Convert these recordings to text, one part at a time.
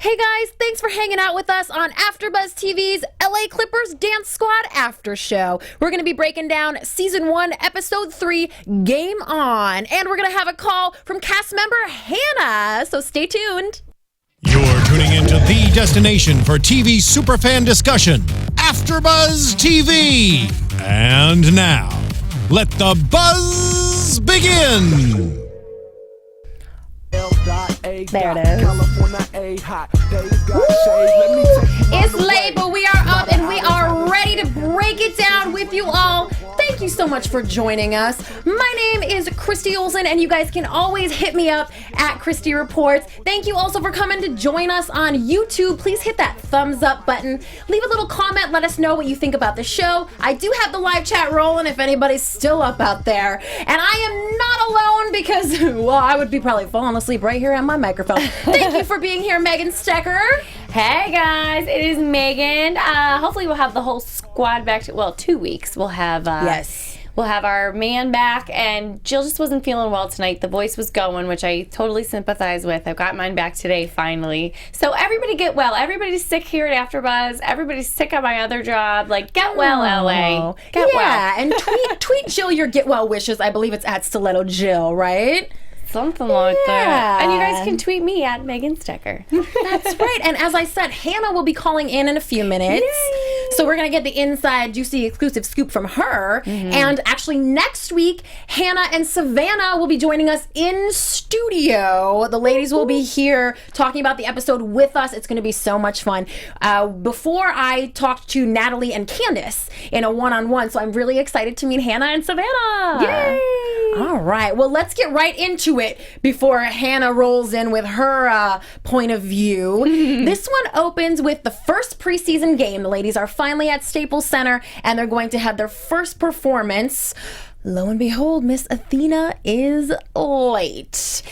Hey guys, thanks for hanging out with us on AfterBuzz TV's LA Clippers Dance Squad After Show. We're going to be breaking down Season 1, Episode 3, Game On. And we're going to have a call from cast member Hannah, so stay tuned. You're tuning into the destination for TV superfan discussion, AfterBuzz TV. And now, let the buzz begin. There it is. It's late, but we are up and we are ready to break it down with you all. Thank you so much for joining us. My name is Christy Olson, and you guys can always hit me up at Christy Reports. Thank you also for coming to join us on YouTube. Please hit that thumbs up button. Leave a little comment. Let us know what you think about the show. I do have the live chat rolling if anybody's still up out there. And I am not alone because, well, I would be probably falling asleep right here on my microphone. Thank you for being here, Megan Stecher. Hey guys, it is Megan. Hopefully we'll have the whole squad back. 2 weeks. We'll have We'll have our man back, and Jill just wasn't feeling well tonight. The voice was going, which I totally sympathize with. I've got mine back today, finally. So everybody get well. Everybody's sick here at AfterBuzz. Everybody's sick at my other job. Like, get well, LA. Get well. And tweet Jill your get well wishes. I believe it's at Stiletto Jill, right? Something like that. And you guys can tweet me at Megan Stecher. That's right. And as I said, Hannah will be calling in a few minutes. Yay. So we're going to get the inside, juicy, exclusive scoop from her. Mm-hmm. And actually next week, Hannah and Savannah will be joining us in studio. The ladies will be here talking about the episode with us. It's going to be so much fun. Before I talked to Natalie and Candace in a one-on-one, so I'm really excited to meet Hannah and Savannah. Yay! All right. Well, let's get right into it before Hannah rolls in with her point of view. This one opens with the first preseason game. The ladies are finally at Staples Center, and they're going to have their first performance. Lo and behold, Miss Athena is late.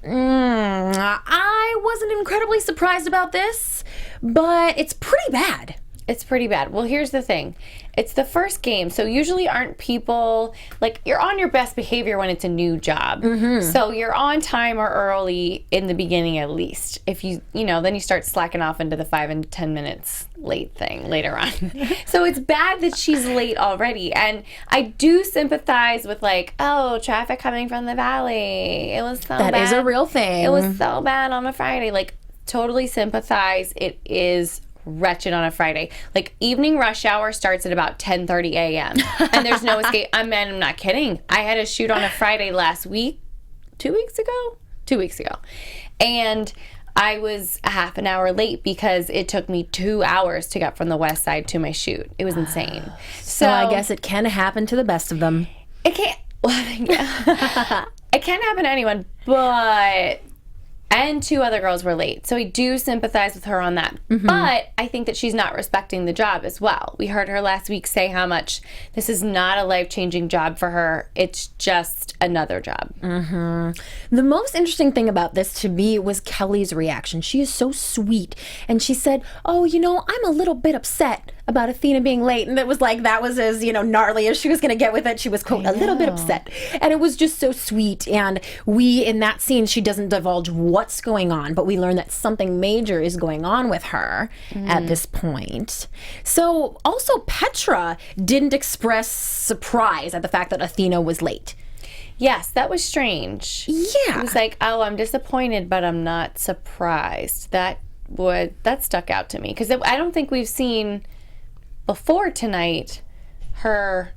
I wasn't incredibly surprised about this, but it's pretty bad. It's pretty bad. Well, here's the thing. It's the first game, so usually aren't people, like, you're on your best behavior when it's a new job. Mm-hmm. So you're on time or early in the beginning at least. If then you start slacking off into the 5 and 10 minutes late thing later on. So it's bad that she's late already. And I do sympathize with, like, traffic coming from the valley. It was so bad. That is a real thing. It was so bad on a Friday. Like, totally sympathize. It is wretched on a Friday. Like, evening rush hour starts at about 10:30 a.m. and there's no escape. I'm not kidding. I had a shoot on a Friday last week, 2 weeks ago, and I was a half an hour late because it took me 2 hours to get from the west side to my shoot. It was insane. So I guess it can happen to the best of them. It can't. It can't happen to anyone, but. And 2 other girls were late. So I do sympathize with her on that. Mm-hmm. But I think that she's not respecting the job as well. We heard her last week say how much this is not a life-changing job for her. It's just another job. Mm-hmm. The most interesting thing about this to me was Kelly's reaction. She is so sweet. And she said, I'm a little bit upset about Athena being late. And it was like, that was as, gnarly as she was going to get with it. She was, quote, a little bit upset. And it was just so sweet. And in that scene, she doesn't divulge what's going on, but we learn that something major is going on with her at this point. So also Petra didn't express surprise at the fact that Athena was late. Yes, that was strange. Yeah. It was like, I'm disappointed, but I'm not surprised. That stuck out to me because I don't think we've seen before tonight her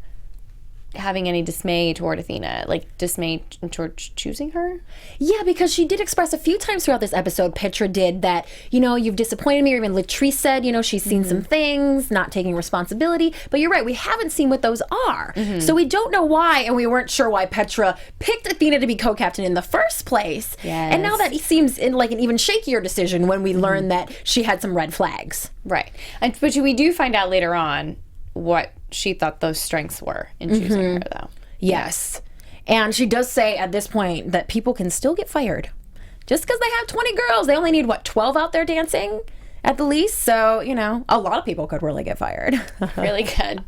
having any dismay toward Athena, like dismay toward choosing her. Yeah, because she did express a few times throughout this episode, Petra did, that, you've disappointed me, or even Latrice said, she's seen some things, not taking responsibility. But you're right, we haven't seen what those are. Mm-hmm. So we don't know why, and we weren't sure why Petra picked Athena to be co-captain in the first place. Yes. And now that seems like an even shakier decision when we learn that she had some red flags. Right. But we do find out later on what she thought those strengths were in choosing her, though. Yes. And she does say at this point that people can still get fired. Just because they have 20 girls, they only need, 12 out there dancing? at the least. So, you know, a lot of people could really get fired. Really good.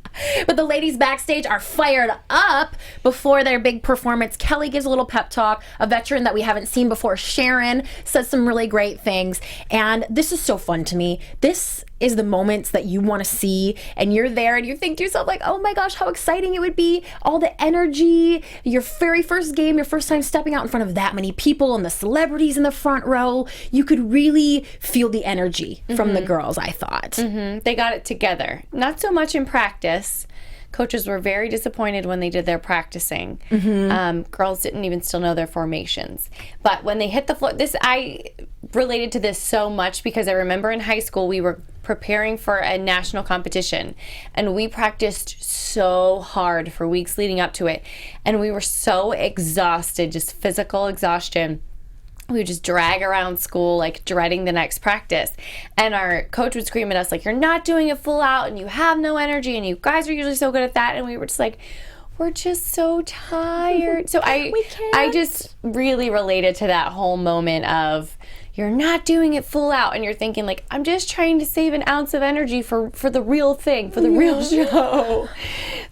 But the ladies backstage are fired up before their big performance. Kelly gives a little pep talk. A veteran that we haven't seen before, Sharon, says some really great things. And this is so fun to me. This is the moments that you want to see, and you're there and you think to yourself like, oh my gosh, how exciting it would be. All the energy, your very first game, your first time stepping out in front of that many people and the celebrities in the front row. You could really feel the energy from the girls, I thought. They got it together. Not so much in practice. Coaches were very disappointed when they did their practicing. Girls didn't even still know their formations. But when they hit the floor, I related to this so much because I remember in high school we were preparing for a national competition, and we practiced so hard for weeks leading up to it, and we were so exhausted, just physical exhaustion. We would just drag around school, like dreading the next practice. And our coach would scream at us, like, you're not doing it full out and you have no energy and you guys are usually so good at that. And we were just like, we're just so tired. So I just really related to that whole moment of you're not doing it full out and you're thinking like, I'm just trying to save an ounce of energy for the real thing, for the real show.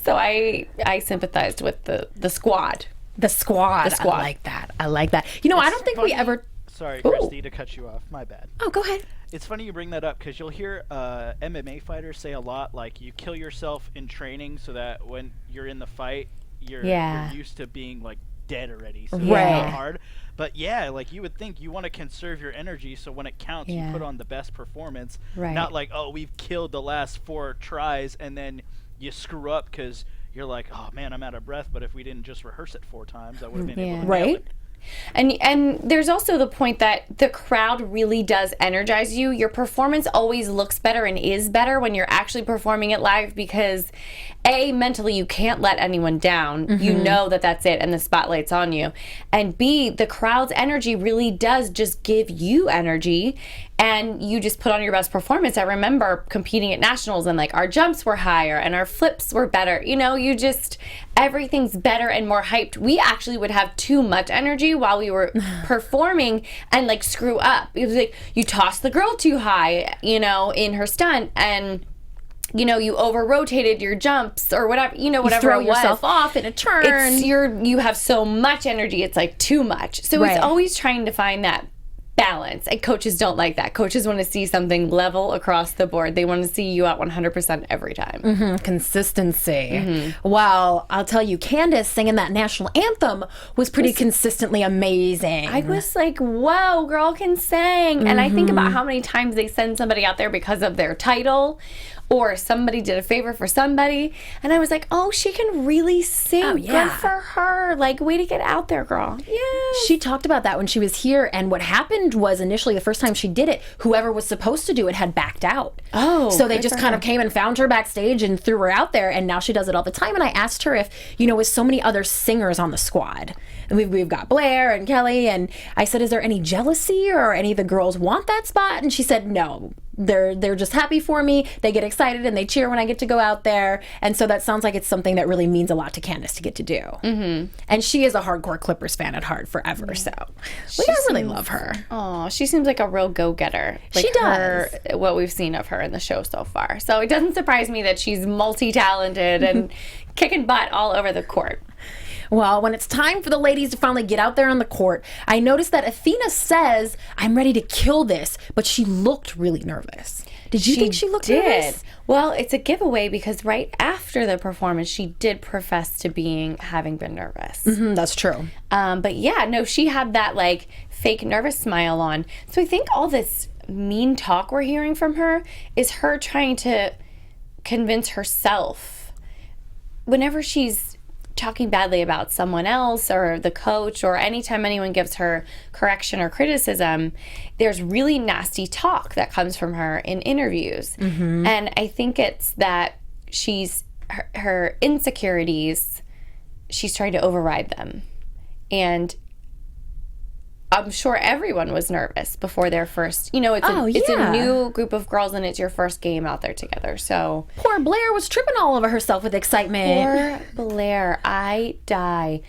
So I sympathized with the squad. The squad. I like that. I like that. You know, I don't think we ever... Sorry, Christy, to cut you off. My bad. Oh, go ahead. It's funny you bring that up because you'll hear MMA fighters say a lot, like, you kill yourself in training so that when you're in the fight, you're used to being, like, dead already. So it's not hard. But, yeah, like, you would think you want to conserve your energy so when it counts, you put on the best performance. Right. Not like, oh, we've killed the last 4 tries and then you screw up because you're like, oh, man, I'm out of breath. But if we didn't just rehearse it 4 times, I would have been able to nail it. And there's also the point that the crowd really does energize you. Your performance always looks better and is better when you're actually performing it live because A, mentally you can't let anyone down. You know that that's it and the spotlight's on you. And B, the crowd's energy really does just give you energy and you just put on your best performance. I remember competing at nationals and like our jumps were higher and our flips were better. You know, you just, everything's better and more hyped. We actually would have too much energy while we were performing and like screw up. It was like you tossed the girl too high, you know, in her stunt and you know, you over rotated your jumps or whatever, you know, whatever you throw it was. yourself off in a turn. You have so much energy, it's like too much. So it's always trying to find that balance. And coaches don't like that. Coaches want to see something level across the board. They want to see you at 100% every time. Consistency. Well, I'll tell you, Candace singing that national anthem was pretty consistently amazing. I was like, whoa, girl can sing. And I think about how many times they send somebody out there because of their title or somebody did a favor for somebody. And I was like, oh, she can really sing. Oh, yeah. Good for her. Like, way to get out there, girl. Yeah. She talked about that when she was here, and what happened was initially the first time she did it, whoever was supposed to do it had backed out. Oh, so they just kind of came and found her backstage and threw her out there, and now she does it all the time. And I asked her if, you know, with so many other singers on the squad, and we've got Blair and Kelly, and I said, is there any jealousy or any of the girls want that spot? And she said, no. They're just happy for me. They get excited and they cheer when I get to go out there. And so that sounds like it's something that really means a lot to Candace to get to do. And she is a hardcore Clippers fan at heart forever. So I really love her. Oh, she seems like a real go-getter. Like she does. What we've seen of her in the show so far. So it doesn't surprise me that she's multi-talented and kicking butt all over the court. Well, when it's time for the ladies to finally get out there on the court, I noticed that Athena says, I'm ready to kill this, but she looked really nervous. Did you think she looked nervous? Well, it's a giveaway because right after the performance, she did profess to having been nervous. That's true. But yeah, no, she had that like fake nervous smile on. So I think all this mean talk we're hearing from her is her trying to convince herself whenever she's talking badly about someone else or the coach or anytime anyone gives her correction or criticism, there's really nasty talk that comes from her in interviews. And I think it's that her insecurities, she's trying to override them. And I'm sure everyone was nervous before their first, you know, it's a new group of girls and it's your first game out there together. So poor Blair was tripping all over herself with excitement. Poor Blair, I die.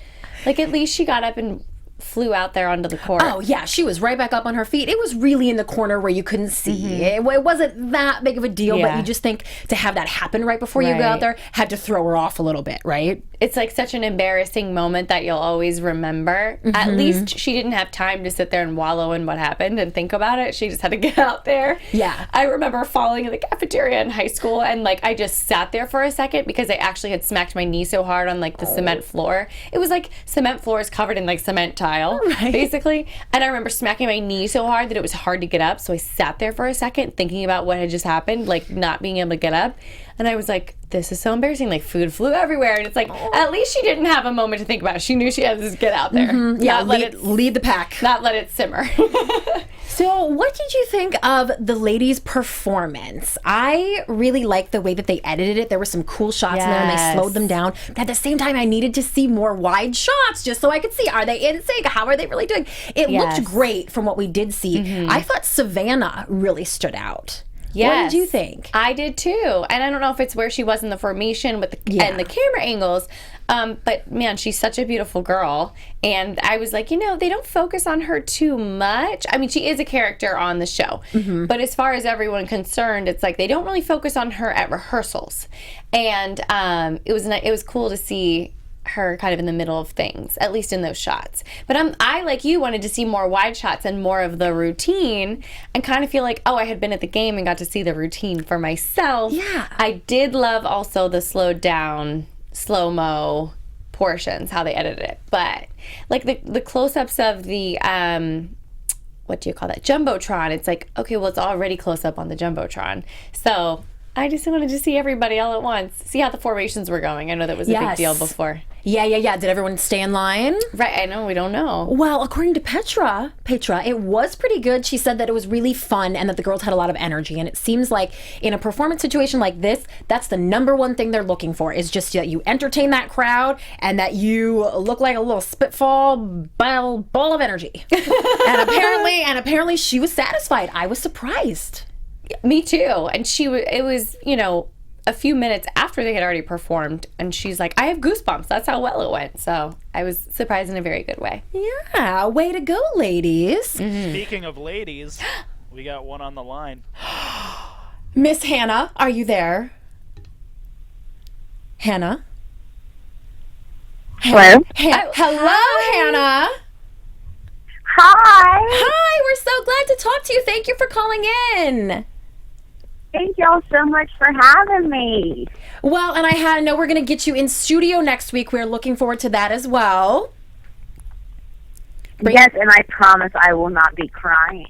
Like at least she got up and flew out there onto the court. Oh, yeah. She was right back up on her feet. It was really in the corner where you couldn't see. It wasn't that big of a deal, but you just think to have that happen right before you go out there had to throw her off a little bit, right? It's like such an embarrassing moment that you'll always remember. At least she didn't have time to sit there and wallow in what happened and think about it. She just had to get out there. Yeah. I remember falling in the cafeteria in high school, and like I just sat there for a second because I actually had smacked my knee so hard on like the cement floor. It was like cement floors covered in like cement tile, basically. And I remember smacking my knee so hard that it was hard to get up. So I sat there for a second thinking about what had just happened, like not being able to get up. And I was like, this is so embarrassing. Like, food flew everywhere. And it's like, at least she didn't have a moment to think about it. She knew she had to just get out there. Yeah, lead the pack. Not let it simmer. So what did you think of the ladies' performance? I really liked the way that they edited it. There were some cool shots in there, and they slowed them down. But at the same time, I needed to see more wide shots just so I could see, are they in sync? How are they really doing? It looked great from what we did see. I thought Savannah really stood out. What did you think? I did too. And I don't know if it's where she was in the formation with and the camera angles. But man, she's such a beautiful girl. And I was like, they don't focus on her too much. I mean, she is a character on the show. But as far as everyone concerned, it's like they don't really focus on her at rehearsals. And it was cool to see her kind of in the middle of things, at least in those shots. But I, like you, wanted to see more wide shots and more of the routine, and kind of feel like, I had been at the game and got to see the routine for myself. Yeah. I did love also the slowed down, slow-mo portions, how they edited it. But like the close-ups of the what do you call that, Jumbotron, it's like, okay, well, it's already close up on the Jumbotron. So I just wanted to see everybody all at once, see how the formations were going. I know that was a big deal before. Yeah. Did everyone stay in line? Right, I know, we don't know. Well, according to Petra, it was pretty good. She said that it was really fun and that the girls had a lot of energy. And it seems like in a performance situation like this, that's the number one thing they're looking for, is just that you entertain that crowd and that you look like a little spitball ball of energy. and apparently she was satisfied. I was surprised. Me too. And it was, a few minutes after they had already performed, and she's like, I have goosebumps. That's how well it went. So I was surprised in a very good way. Yeah, way to go, ladies. Speaking of ladies, we got one on the line. Miss Hannah, are you there? Hannah? Hello? Hello, Hannah. Hi. Hi, we're so glad to talk to you. Thank you for calling in. Thank y'all so much for having me. Well, and I know we're going to get you in studio next week. We're looking forward to that as well. Yes, and I promise I will not be crying.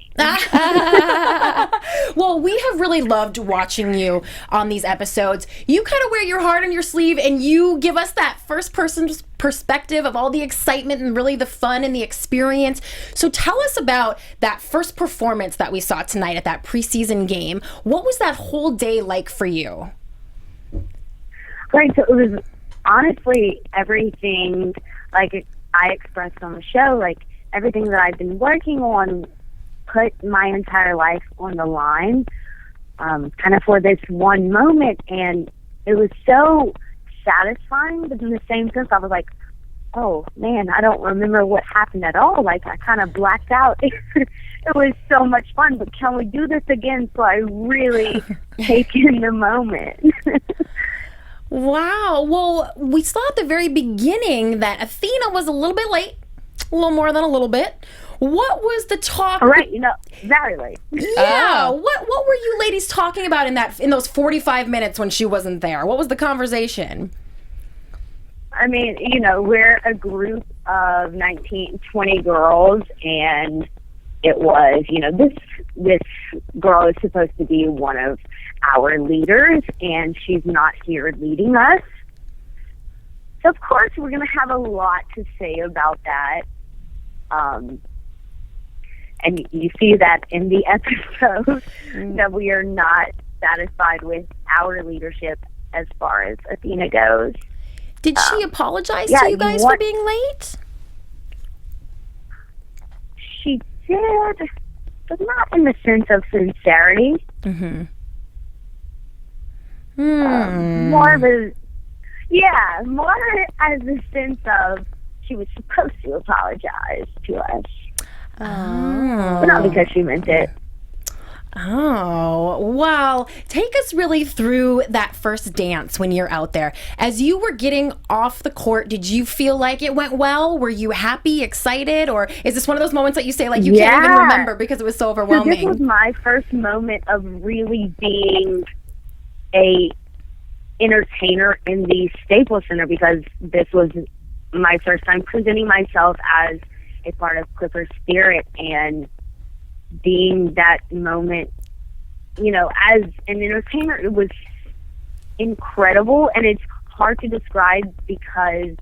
Well, we have really loved watching you on these episodes. You kind of wear your heart on your sleeve, and you give us that first-person perspective of all the excitement and really the fun and the experience. So tell us about that first performance that we saw tonight at that preseason game. What was that whole day like for you? Right, so it was honestly everything like I expressed on the show, like everything that I've been working on, put my entire life on the line, kind of for this one moment, and it was so satisfying, but in the same sense, I was like, oh man, I don't remember what happened at all. Like, I kind of blacked out. It was so much fun, but can we do this again so I really take in the moment? Wow. Well, we saw at the very beginning that Athena was a little bit late, a little more than a little bit. What was the talk? All right, very late. Yeah. What were you ladies talking about in those 45 minutes when she wasn't there? What was the conversation? I mean, we're a group of 19, 20 girls, and it was, this girl is supposed to be one of our leaders, and she's not here leading us. So, of course, we're going to have a lot to say about that. And you see that in the episode that we are not satisfied with our leadership as far as Athena goes. Did she apologize to you guys for being late? She did, but not in the sense of sincerity. More as a sense of she was supposed to apologize to us. Oh. But not because she meant it. Oh, well, take us really through that first dance when you're out there. As you were getting off the court, did you feel like it went well? Were you happy, excited, or is this one of those moments that you say, like, you can't even remember because it was so overwhelming? So this was my first moment of really being a entertainer in the Staples Center, because this was my first time presenting myself as a part of Clipper Spirit, and being that moment, you know, as an entertainer, it was incredible. And it's hard to describe because,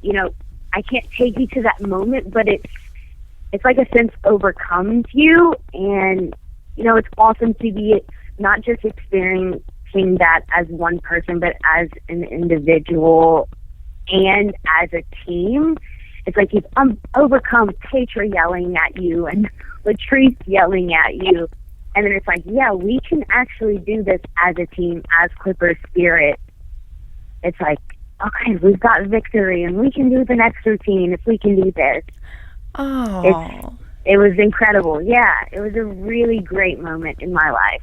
you know, I can't take you to that moment, but it's like a sense overcomes you. And, you know, it's awesome to be not just experiencing that as one person, but as an individual and as a team. It's like you've overcome Petra yelling at you and Latrice yelling at you. And then it's like, yeah, we can actually do this as a team, as Clipper Spirit. It's like, okay, we've got victory, and we can do the next routine if we can do this. Oh. It was incredible. Yeah, it was a really great moment in my life.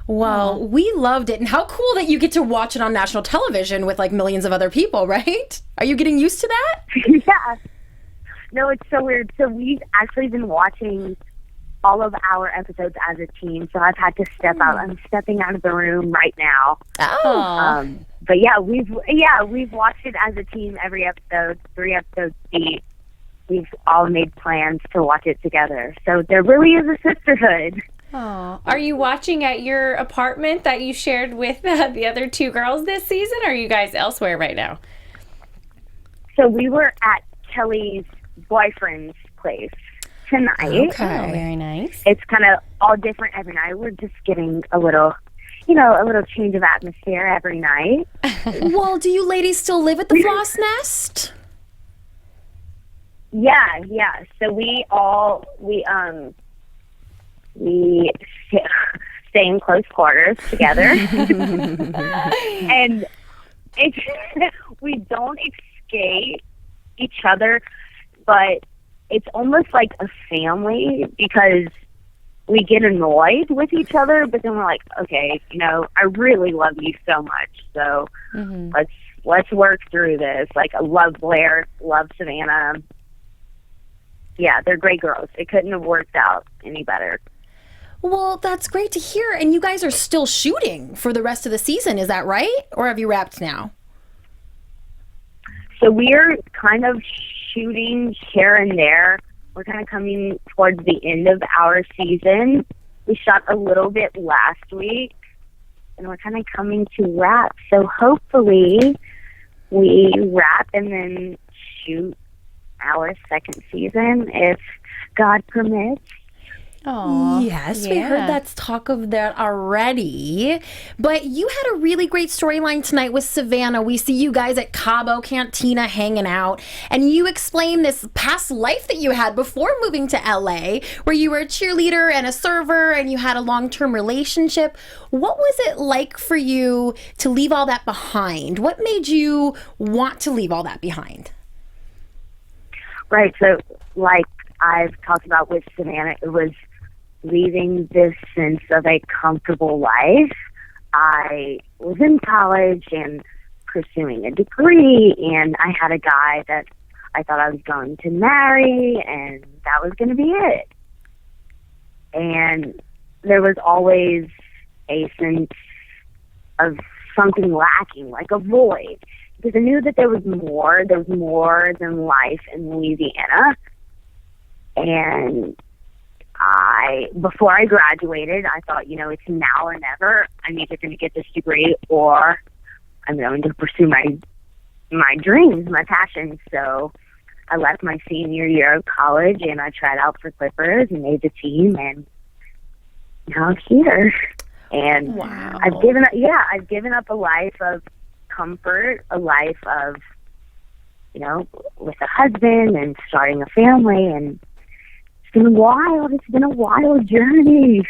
Well, we loved it. And how cool that you get to watch it on national television with like millions of other people, right? Are you getting used to that? Yeah. No, it's so weird. So we've actually been watching all of our episodes as a team. So I've had to step out. I'm stepping out of the room right now. Oh. But yeah, we've watched it as a team every episode, 3 episodes deep. We've all made plans to watch it together. So there really is a sisterhood. Oh, are you watching at your apartment that you shared with the other 2 girls this season, or are you guys elsewhere right now? So we were at Kelly's boyfriend's place tonight. Okay. Oh, very nice. It's kind of all different every night. We're just getting a little, you know, a little change of atmosphere every night. Well, do you ladies still live at the Floss Nest? Yeah. So we stay in close quarters together, and we don't escape each other, but it's almost like a family because we get annoyed with each other, but then we're like, okay, you know, I really love you so much, so let's work through this. Like, I love Blair, love Savannah. Yeah, they're great girls. It couldn't have worked out any better. Well, that's great to hear. And you guys are still shooting for the rest of the season, is that right? Or have you wrapped now? So we're kind of shooting here and there. We're kind of coming towards the end of our season. We shot a little bit last week, and we're kind of coming to wrap. So hopefully we wrap and then shoot our second season if God permits. Oh, yes, we heard that's talk of that already. But you had a really great storyline tonight with Savannah. We see you guys at Cabo Cantina hanging out, and you explain this past life that you had before moving to LA, where you were a cheerleader and a server, and you had a long-term relationship. What was it like for you to leave all that behind? What made you want to leave all that behind? Right, so like I've talked about with Savannah, it was leaving this sense of a comfortable life. I was in college and pursuing a degree, and I had a guy that I thought I was going to marry, and that was going to be it. And there was always a sense of something lacking, like a void, because I knew that there was more than life in Louisiana. And before I graduated, I thought, you know, it's now or never. I'm either going to get this degree or I'm going to pursue my dreams, my passions. So I left my senior year of college and I tried out for Clippers and made the team, and now I'm here. And wow. I've given up a life of comfort, a life of, you know, with a husband and starting a family, and it's been a wild journey.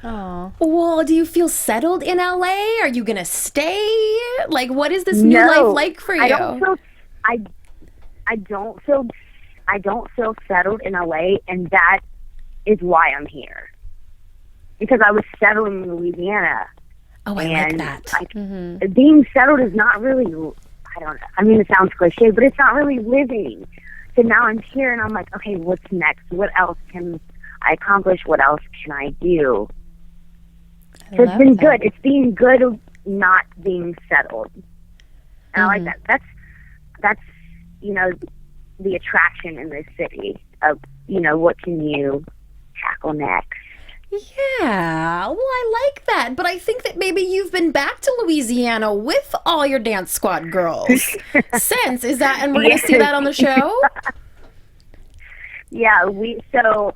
Oh. Well, do you feel settled in LA? Are you going to stay? Like, what is this new life like for you? I don't feel, I don't feel settled in LA, and that is why I'm here. Because I was settled in Louisiana. Oh, I like that. Being settled is not really, I don't know. I mean, it sounds cliche, but it's not really living. So now I'm here, and I'm like, okay, what's next? What else can I accomplish? What else can I do? So it's been good. It's being good of not being settled. And I like that. That's the attraction in this city of, what can you tackle next? Yeah, well, I like that. But I think that maybe you've been back to Louisiana with all your dance squad girls since. Is that, and we're going to see that on the show? Yeah, so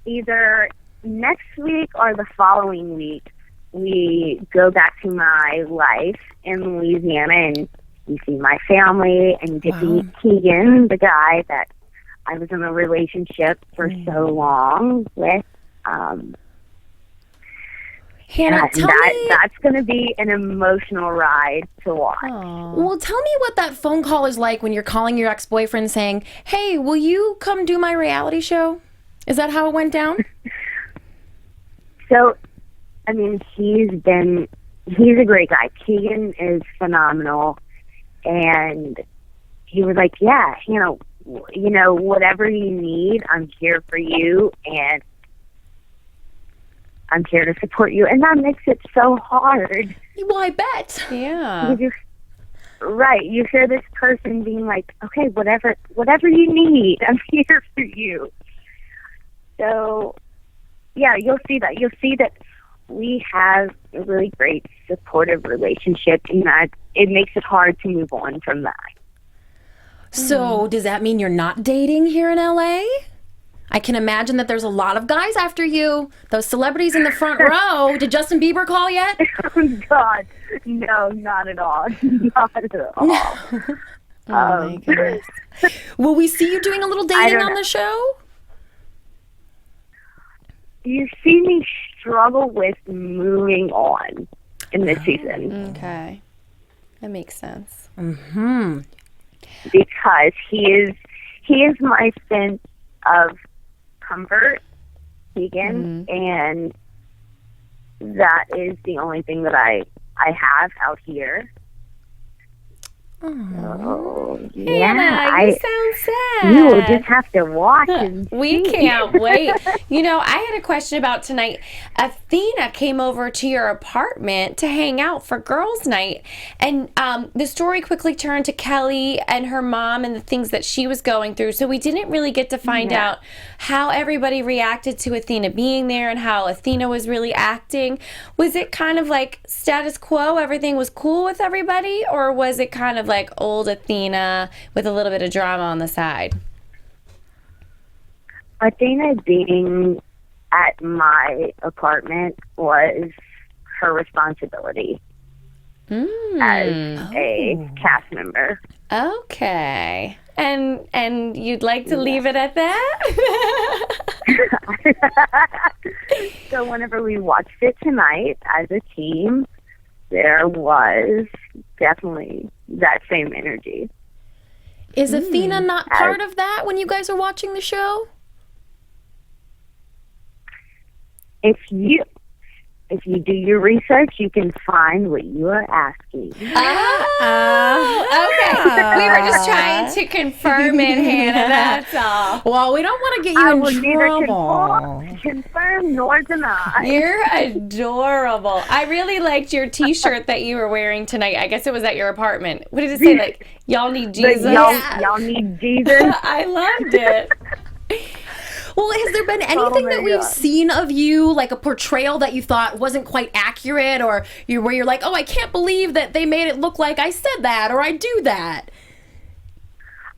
either next week or the following week, we go back to my life in Louisiana, and you see my family, and you get to meet Keegan, the guy that I was in a relationship for so long with. Hannah, that's going to be an emotional ride to watch. Well, tell me what that phone call is like when you're calling your ex-boyfriend saying, hey, will you come do my reality show? Is that how it went down? So, I mean, he's a great guy. Keegan is phenomenal. And he was like, yeah, whatever you need, I'm here for you. And I'm here to support you. And that makes it so hard. Well, I bet. Yeah. Right. You hear this person being like, okay, whatever you need, I'm here for you. So, yeah, you'll see that. You'll see that we have a really great supportive relationship, and that it makes it hard to move on from that. So, does that mean you're not dating here in LA? I can imagine that there's a lot of guys after you. Those celebrities in the front row. Did Justin Bieber call yet? Oh, God. No, not at all. Not at all. Oh, my goodness. Will we see you doing a little dating on the show? You see me struggle with moving on in this season. Okay. That makes sense. Mm-hmm. Because he is my sense of comfort, Keegan, and that is the only thing that I have out here. Oh, yeah. Hannah, you sound sad. You will just have to watch and We can't wait. I had a question about tonight. Athena came over to your apartment to hang out for girls' night, and the story quickly turned to Kelly and her mom and the things that she was going through. So we didn't really get to find out how everybody reacted to Athena being there and how Athena was really acting. Was it kind of like status quo, everything was cool with everybody, or was it kind of like old Athena with a little bit of drama on the side? Athena being at my apartment was her responsibility as a cast member. Okay. And you'd like to leave it at that? So whenever we watched it tonight as a team, there was definitely that same energy. Is Athena not part of that when you guys are watching the show? If you do your research, you can find what you are asking. Oh, okay. We were just trying to confirm it, Hannah. That's all. Well, we don't want to get you in trouble. Neither confirm nor deny. You're adorable. I really liked your T-shirt that you were wearing tonight. I guess it was at your apartment. What did it say? Like, y'all need Jesus? Y'all need Jesus. I loved it. Well, has there been anything that we've seen of you, like a portrayal that you thought wasn't quite accurate, or where you're like, oh, I can't believe that they made it look like I said that or I do that?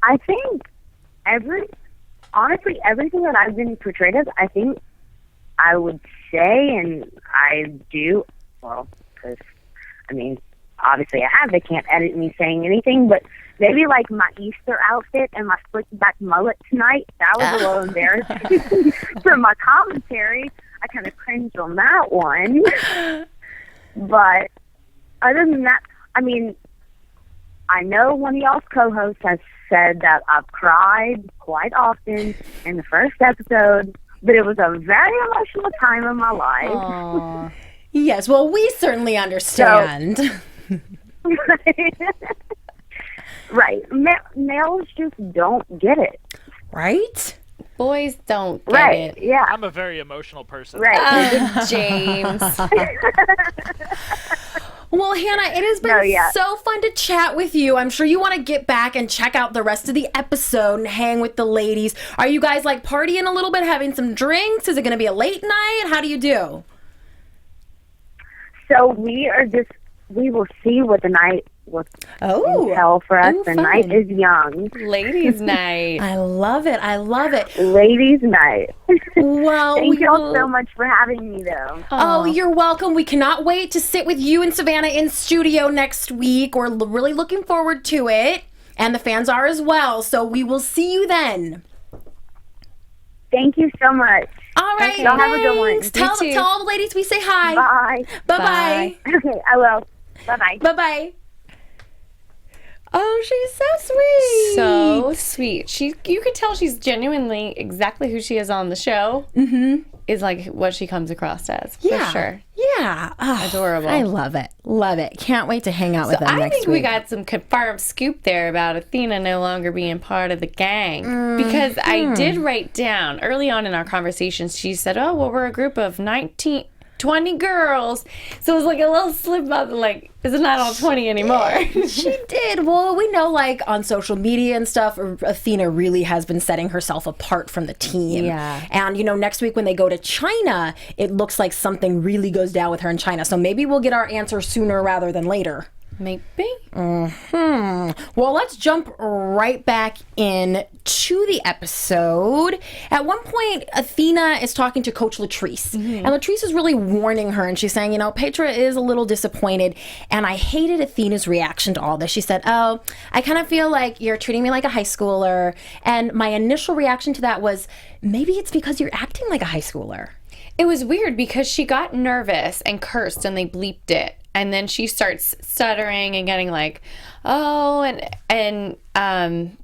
I think honestly, everything that I've been portrayed as, I think I would say, and I do, well, because, I mean, obviously they can't edit me saying anything, but maybe like my Easter outfit and my slick back mullet tonight, that was a little embarrassing for my commentary. I kind of cringed on that one. But other than that, I mean, I know one of y'all's co-hosts has said that I've cried quite often in the first episode, but it was a very emotional time in my life. Aww. Yes, well, we certainly understand. Right. Males just don't get it. Right? Boys don't get Right. it. Yeah. I'm a very emotional person. Right. James. Well, Hannah, it has been so fun to chat with you. I'm sure you want to get back and check out the rest of the episode and hang with the ladies. Are you guys like partying a little bit, having some drinks? Is it going to be a late night? How do you do? So we will see what the night will tell for us. The night is young. Ladies' night. I love it. I love it. Ladies' night. Well, Thank y'all so much for having me, though. Oh, you're welcome. We cannot wait to sit with you and Savannah in studio next week. We're really looking forward to it. And the fans are as well. So we will see you then. Thank you so much. All right. Okay, y'all have a good one. Tell all the ladies we say hi. Bye. Bye-bye. Okay, I will. Bye-bye. Bye-bye. Oh, she's so sweet. So sweet. You could tell she's genuinely exactly who she is on the show. Mm-hmm. Is like what she comes across as. For sure. Yeah. Oh, adorable. I love it. Love it. Can't wait to hang out with them next week. I think we got some confirmed scoop there about Athena no longer being part of the gang. Because I did write down early on in our conversations, she said, oh, well, we're a group of 20 girls. So it was like a little slip up, like, it's not all 20 anymore. She did. Well, we know, like, on social media and stuff, Athena really has been setting herself apart from the team. Yeah. And, next week when they go to China, it looks like something really goes down with her in China. So maybe we'll get our answer sooner rather than later. Maybe. Well, let's jump right back in to the episode. At one point, Athena is talking to Coach Latrice. And Latrice is really warning her. And she's saying, Petra is a little disappointed. And I hated Athena's reaction to all this. She said, oh, I kind of feel like you're treating me like a high schooler. And my initial reaction to that was, maybe it's because you're acting like a high schooler. It was weird because she got nervous and cursed and they bleeped it. And then she starts stuttering and getting like, oh, and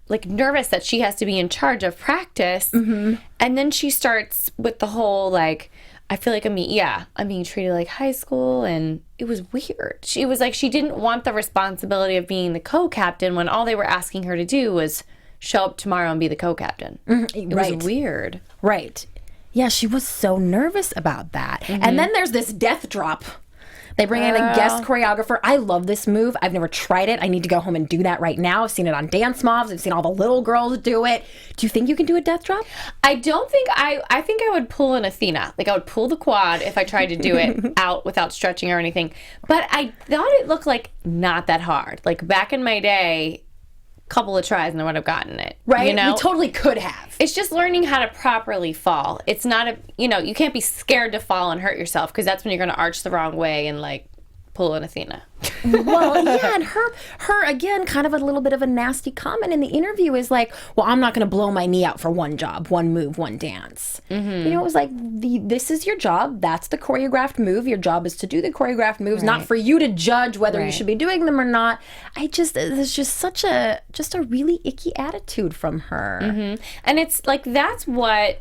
like nervous that she has to be in charge of practice. And then she starts with the whole like, I feel like I'm being treated like high school, and it was weird. She was like, she didn't want the responsibility of being the co-captain when all they were asking her to do was show up tomorrow and be the co-captain. It was weird. Right. Yeah, she was so nervous about that. And then there's this death drop. They bring in a guest choreographer. I love this move. I've never tried it. I need to go home and do that right now. I've seen it on Dance Mobs. I've seen all the little girls do it. Do you think you can do a death drop? I don't think I think I would pull an Athena. Like I would pull the quad if I tried to do it out without stretching or anything. But I thought it looked like not that hard. Like back in my day, couple of tries and I would have gotten it. Right? We totally could have. It's just learning how to properly fall. It's not you can't be scared to fall and hurt yourself because that's when you're going to arch the wrong way and like pull an Athena. Well, yeah, and her again, kind of a little bit of a nasty comment in the interview is like, well, I'm not going to blow my knee out for one job, one move, one dance. It was like, this is your job. That's the choreographed move. Your job is to do the choreographed moves, not for you to judge whether you should be doing them or not. It's just a really icky attitude from her. And it's like, that's what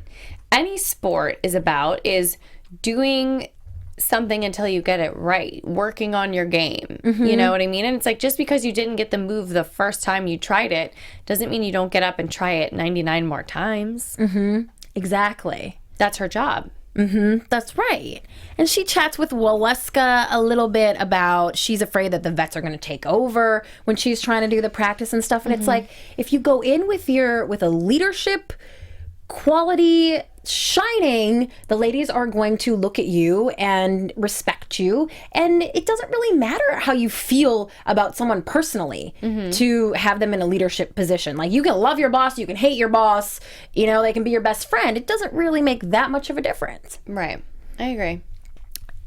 any sport is about, is doing something until you get it right, working on your game. You know what I mean? And it's like, just because you didn't get the move the first time you tried it doesn't mean you don't get up and try it 99 more times. Exactly. That's her job. That's right. And she chats with Waleska a little bit about she's afraid that the vets are going to take over when she's trying to do the practice and stuff. And it's like, if you go in with a leadership quality shining, the ladies are going to look at you and respect you, and it doesn't really matter how you feel about someone personally to have them in a leadership position. Like, you can love your boss, you can hate your boss, they can be your best friend. It doesn't really make that much of a difference. Right. I agree.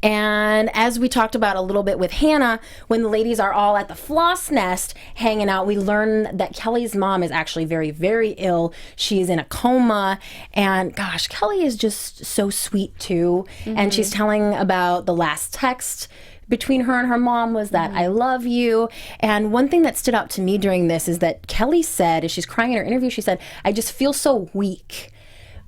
And as we talked about a little bit with Hannah, when the ladies are all at the floss nest hanging out, we learn that Kelly's mom is actually very, very ill. She's in a coma. And gosh, Kelly is just so sweet too. And she's telling about the last text between her and her mom was that I love you. And one thing that stood out to me during this is that Kelly said, as she's crying in her interview, she said, I just feel so weak.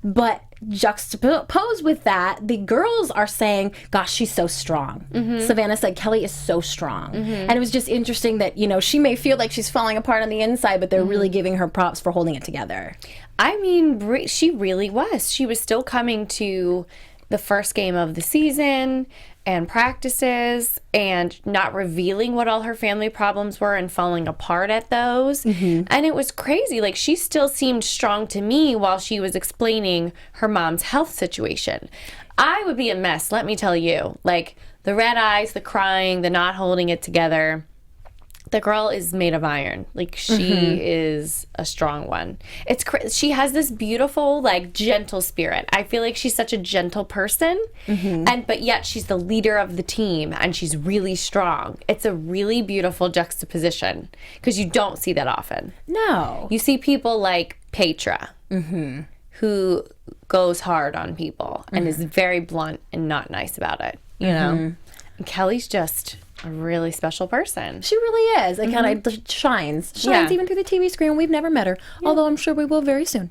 But juxtaposed with that, the girls are saying, gosh, she's so strong. Savannah said, Kelly is so strong. And it was just interesting that, you know, she may feel like she's falling apart on the inside, but they're really giving her props for holding it together. I mean, she really was. She was still coming to the first game of the season and practices and not revealing what all her family problems were and falling apart at those. And it was crazy. Like, she still seemed strong to me while she was explaining her mom's health situation. I would be a mess, let me tell you. Like, the red eyes, the crying, the not holding it together. The girl is made of iron. Like, she is a strong one. She has this beautiful, like, gentle spirit. I feel like she's such a gentle person, but yet she's the leader of the team, and she's really strong. It's a really beautiful juxtaposition because you don't see that often. No. You see people like Petra, who goes hard on people and is very blunt and not nice about it, you know? And Kelly's just a really special person. She really is. It kind of shines even through the TV screen. We've never met her, although I'm sure we will very soon.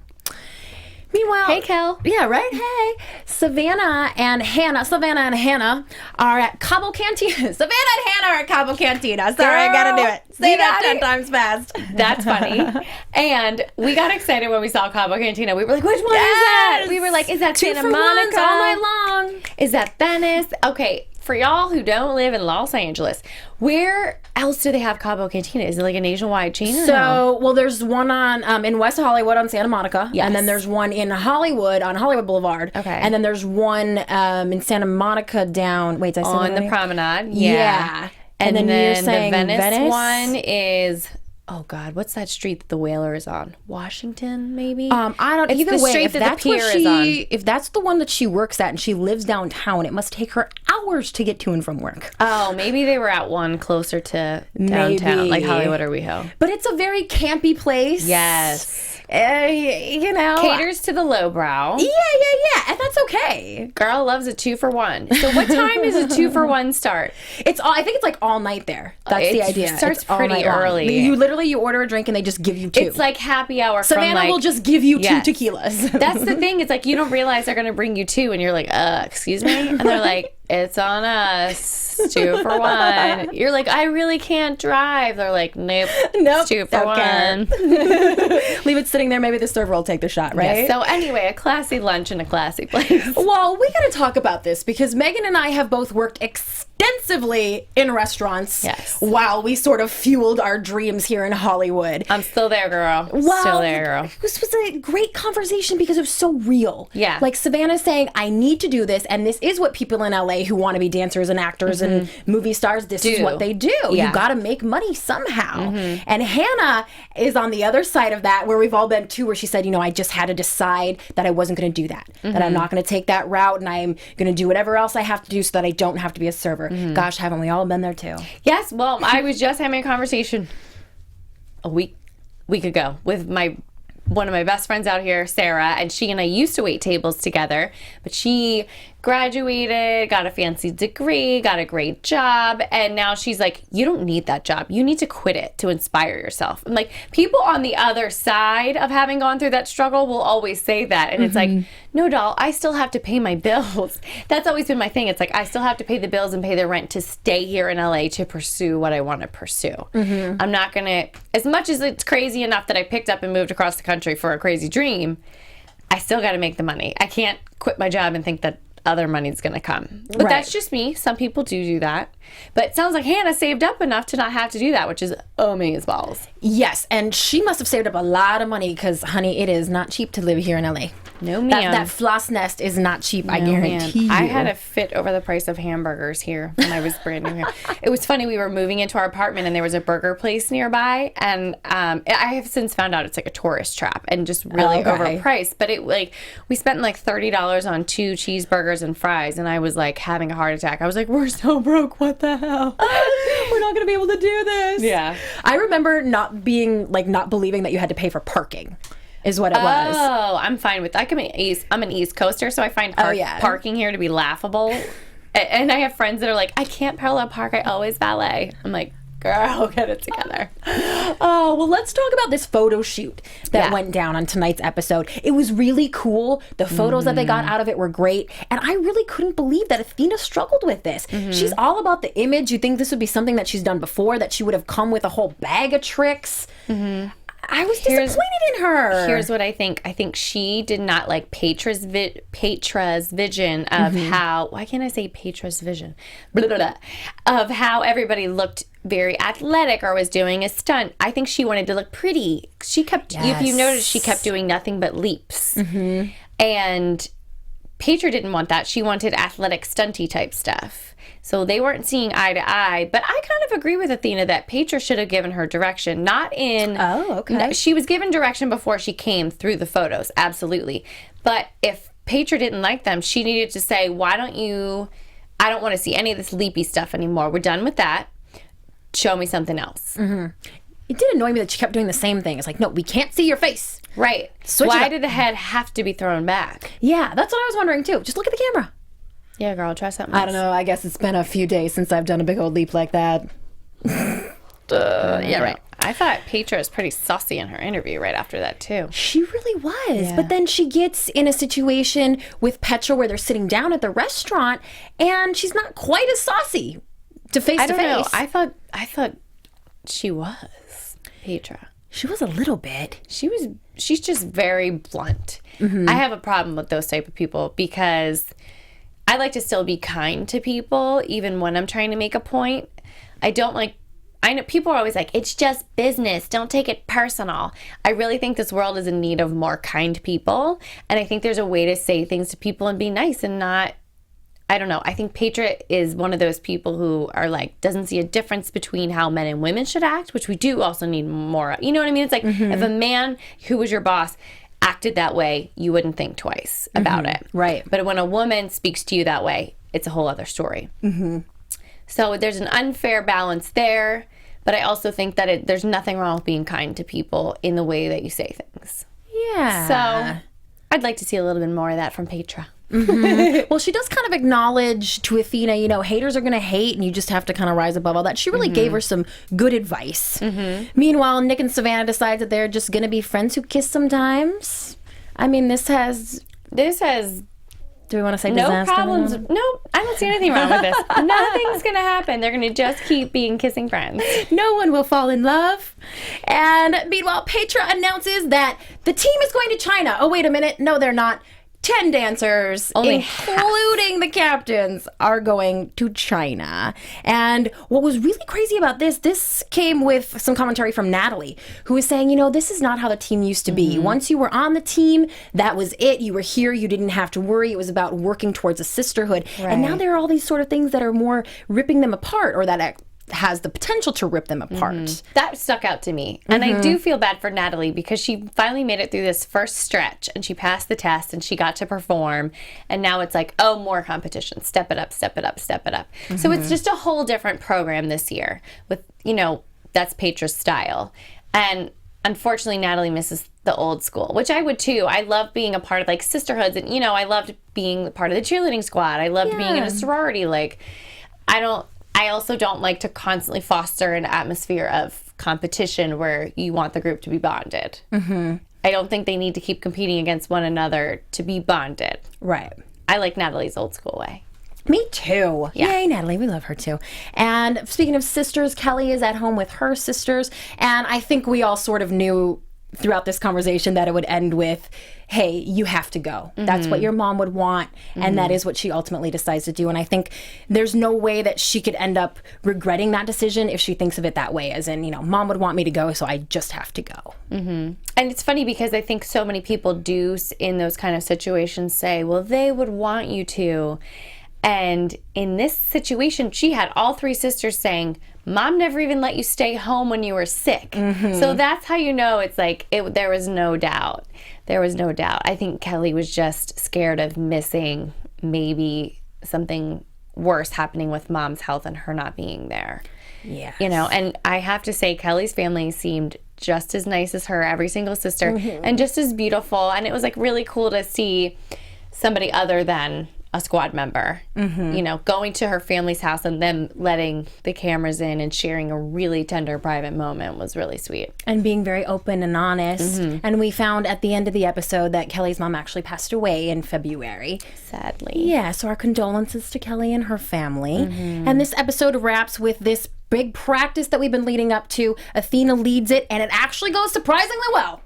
Meanwhile, hey, Kel. Yeah, right. Hey, Savannah and Hannah are at Cabo Cantina. Savannah and Hannah are at Cabo Cantina. Sorry, I gotta do it. Say that 10 times fast. That's funny. And we got excited when we saw Cabo Cantina. We were like, which one is that? We were like, is that Santa Monica? All night long. Is that Venice? Okay. For y'all who don't live in Los Angeles, where else do they have Cabo Cantina? Is it like a nationwide chain or no? Well, there's one on in West Hollywood on Santa Monica, and then there's one in Hollywood on Hollywood Boulevard, and then there's one in Santa Monica down. Wait, did I say on the promenade? Yeah. And then you're saying the Venice one is. Oh God, what's that street that the Whaler is on? Washington, maybe? I don't. It's either the way, street if that that's the pier where is on. if that's the one that she works at and she lives downtown, it must take her hours to get to and from work. Oh, maybe they were at one closer to downtown, like Hollywood or WeHo. But it's a very campy place. Yes. You know, caters to the lowbrow. Yeah, and that's okay. Girl loves a 2-for-1. So what time is a 2-for-1 start? I think it's like all night there. That's the idea. It starts it's pretty early. You order a drink and they just give you 2. It's like happy hour. Savannah will just give you 2 tequilas. That's the thing. It's like you don't realize they're going to bring you 2 and you're like, excuse me? And they're like, it's on us. 2-for-1. You're like, I really can't drive. They're like, nope. It's 2-for-1. Leave it sitting there. Maybe the server will take the shot, right? Yes. So anyway, a classy lunch in a classy place. Well, we got to talk about this because Megan and I have both worked extensively in restaurants while we sort of fueled our dreams here in Hollywood. I'm still there, girl. Still there, girl. This was a great conversation because it was so real. Yeah. Like Savannah saying, I need to do this, and this is what people in LA who want to be dancers and actors and movie stars, this is what they do. Yeah. You got to make money somehow. And Hannah is on the other side of that, where we've all been too, where she said, I just had to decide that I wasn't going to do that, that I'm not going to take that route, and I'm going to do whatever else I have to do so that I don't have to be a server. Gosh, haven't we all been there too? Yes. Well, I was just having a conversation a week ago with one of my best friends out here, Sarah, and she and I used to wait tables together, but she graduated, got a fancy degree, got a great job, and now she's like, you don't need that job. You need to quit it to inspire yourself. And like, people on the other side of having gone through that struggle will always say that. And it's like, no, doll, I still have to pay my bills. That's always been my thing. It's like, I still have to pay the bills and pay the rent to stay here in LA to pursue what I want to pursue. I'm not going to, as much as it's crazy enough that I picked up and moved across the country for a crazy dream, I still got to make the money. I can't quit my job and think that other money's going to come. But that's just me. Some people do that. But it sounds like Hannah saved up enough to not have to do that, which is amazeballs. Balls. Yes, and she must have saved up a lot of money because, honey, it is not cheap to live here in LA. No, ma'am. That floss nest is not cheap, I guarantee you. I had a fit over the price of hamburgers here when I was brand new here. It was funny. We were moving into our apartment and there was a burger place nearby, and I have since found out it's like a tourist trap and just really overpriced. But we spent like $30 on 2 cheeseburgers and fries, and I was like having a heart attack. I was like, we're so broke. What the hell? We're not going to be able to do this. Yeah. I remember not believing that you had to pay for parking. Is what it was. Oh, I'm fine with that. I'm an East Coaster, so I find parking here to be laughable. And I have friends that are like, I can't parallel park, I always valet. I'm like, girl, get it together. Oh, well, let's talk about this photo shoot that went down on tonight's episode. It was really cool. The photos that they got out of it were great. And I really couldn't believe that Athena struggled with this. She's all about the image. You'd think this would be something that she's done before, that she would have come with a whole bag of tricks. I was disappointed in her. Here's what I think. I think she did not like Petra's vision of how, why can't I say Petra's vision? Blah, blah, blah, of how everybody looked very athletic or was doing a stunt. I think she wanted to look pretty. She kept, if you notice, she kept doing nothing but leaps. And Petra didn't want that. She wanted athletic, stunty type stuff. So they weren't seeing eye to eye. But I kind of agree with Athena that Petra should have given her direction. Not in... Oh, okay. She was given direction before she came through the photos. Absolutely. But if Petra didn't like them, she needed to say, why don't you... I don't want to see any of this leapy stuff anymore. We're done with that. Show me something else. It did annoy me that she kept doing the same thing. It's like, no, we can't see your face. Right. Why did the head have to be thrown back? Yeah, that's what I was wondering too. Just look at the camera. Yeah, girl, try something else. I don't know. I guess it's been a few days since I've done a big old leap like that. Yeah, right. I thought Petra was pretty saucy in her interview right after that, too. She really was. But then she gets in a situation with Petra where they're sitting down at the restaurant, and she's not quite as saucy to face to face. I don't know. I thought she was, Petra. She was a little bit. She's just very blunt. I have a problem with those type of people because I like to still be kind to people, even when I'm trying to make a point. I know people are always like, it's just business. Don't take it personal. I really think this world is in need of more kind people. And I think there's a way to say things to people and be nice and not, I don't know. I think Petra is one of those people who are like, doesn't see a difference between how men and women should act, which we do also need more of. You know what I mean? It's like if a man who was your boss acted that way, you wouldn't think twice about it. Right. But when a woman speaks to you that way, it's a whole other story. So there's an unfair balance there, but I also think that there's nothing wrong with being kind to people in the way that you say things. Yeah. So I'd like to see a little bit more of that from Petra. Well, she does kind of acknowledge to Athena, haters are going to hate and you just have to kind of rise above all that. She really gave her some good advice. Meanwhile, Nick and Savannah decide that they're just going to be friends who kiss sometimes. I mean, this has... Do we want to say no disaster? Problems. No, I don't see anything wrong with this. Nothing's going to happen. They're going to just keep being kissing friends. No one will fall in love. And meanwhile, Petra announces that the team is going to China. Oh, wait a minute. No, they're not. 10 dancers, including the captains, are going to China. And what was really crazy about this came with some commentary from Natalie, who was saying, this is not how the team used to be. Once you were on the team, that was it. You were here. You didn't have to worry. It was about working towards a sisterhood. Right. And now there are all these sort of things that are more ripping them apart, or that has the potential to rip them apart. That stuck out to me. And I do feel bad for Natalie because she finally made it through this first stretch and she passed the test and she got to perform. And now it's like, oh, more competition. Step it up, step it up, step it up. So it's just a whole different program this year with, that's Petra's style. And unfortunately, Natalie misses the old school, which I would too. I love being a part of like sisterhoods and, I loved being part of the cheerleading squad. I loved being in a sorority. I also don't like to constantly foster an atmosphere of competition where you want the group to be bonded. I don't think they need to keep competing against one another to be bonded. Right. I like Natalie's old school way. Me too. Yeah. Yay, Natalie. We love her too. And speaking of sisters, Kelly is at home with her sisters. And I think we all sort of knew throughout this conversation that it would end with, hey, you have to go. That's what your mom would want, and that is what she ultimately decides to do. And I think there's no way that she could end up regretting that decision if she thinks of it that way, as in, mom would want me to go, so I just have to go. And it's funny because I think so many people do in those kind of situations say, well, they would want you to. And in this situation, she had all three sisters saying, Mom never even let you stay home when you were sick. So that's how you know it's like, there was no doubt. There was no doubt. I think Kelly was just scared of missing maybe something worse happening with Mom's health and her not being there. Yeah. And I have to say, Kelly's family seemed just as nice as her, every single sister, and just as beautiful. And it was like really cool to see somebody other than a squad member. You know, going to her family's house and them letting the cameras in and sharing a really tender private moment was really sweet. And being very open and honest. And we found at the end of the episode that Kelly's mom actually passed away in February. Sadly. Yeah, so our condolences to Kelly and her family. And this episode wraps with this big practice that we've been leading up to. Athena leads it, and it actually goes surprisingly well.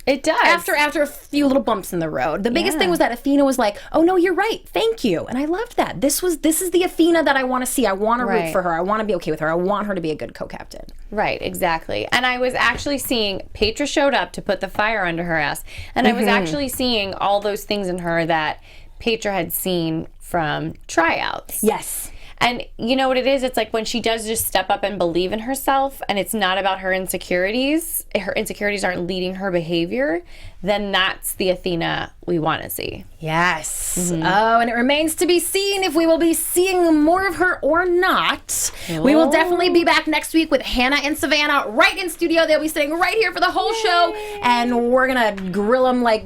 It does. After a few little bumps in the road. The biggest thing was that Athena was like, oh no, you're right, thank you. And I loved that. This is the Athena that I want to see. I want to root for her. I want to be okay with her. I want her to be a good co-captain. Right, exactly. And I was actually seeing, Petra showed up to put the fire under her ass. And I was actually seeing all those things in her that Petra had seen from tryouts. Yes. And you know what it is? It's like when she does just step up and believe in herself, and it's not about her insecurities aren't leading her behavior, then that's the Athena we want to see. Yes. Oh, and it remains to be seen if we will be seeing more of her or not. We will definitely be back next week with Hannah and Savannah right in studio. They'll be sitting right here for the whole show, and we're going to grill them like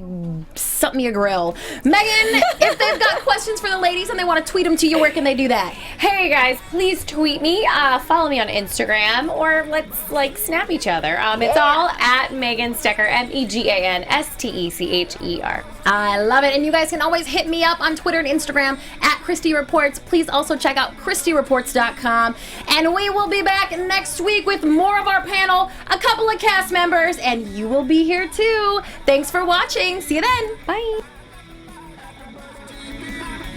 something you grill. Megan, if they've got questions for the ladies and they want to tweet them to you, where can they do that? Hey guys, please tweet me, follow me on Instagram, or let's like snap each other. It's all at Megan Stecher, MEGANSTECHER. I love it. And you guys can always hit me up on Twitter and Instagram at Christy Reports. Please also check out ChristyReports.com. And we will be back next week with more of our panel, a couple of cast members, and you will be here too. Thanks for watching. See you then. Bye.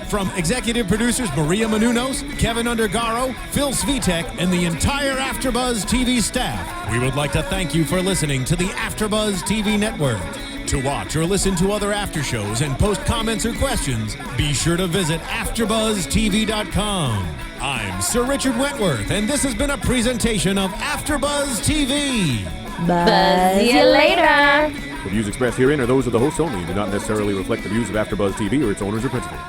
From executive producers Maria Menounos, Kevin Undergaro, Phil Svitek, and the entire AfterBuzz TV staff, we would like to thank you for listening to the AfterBuzz TV network. To watch or listen to other after shows and post comments or questions, be sure to visit AfterBuzzTV.com. I'm Sir Richard Wentworth, and this has been a presentation of AfterBuzz TV. Buzz you later. The views expressed herein are those of the hosts only and do not necessarily reflect the views of AfterBuzz TV or its owners or principals.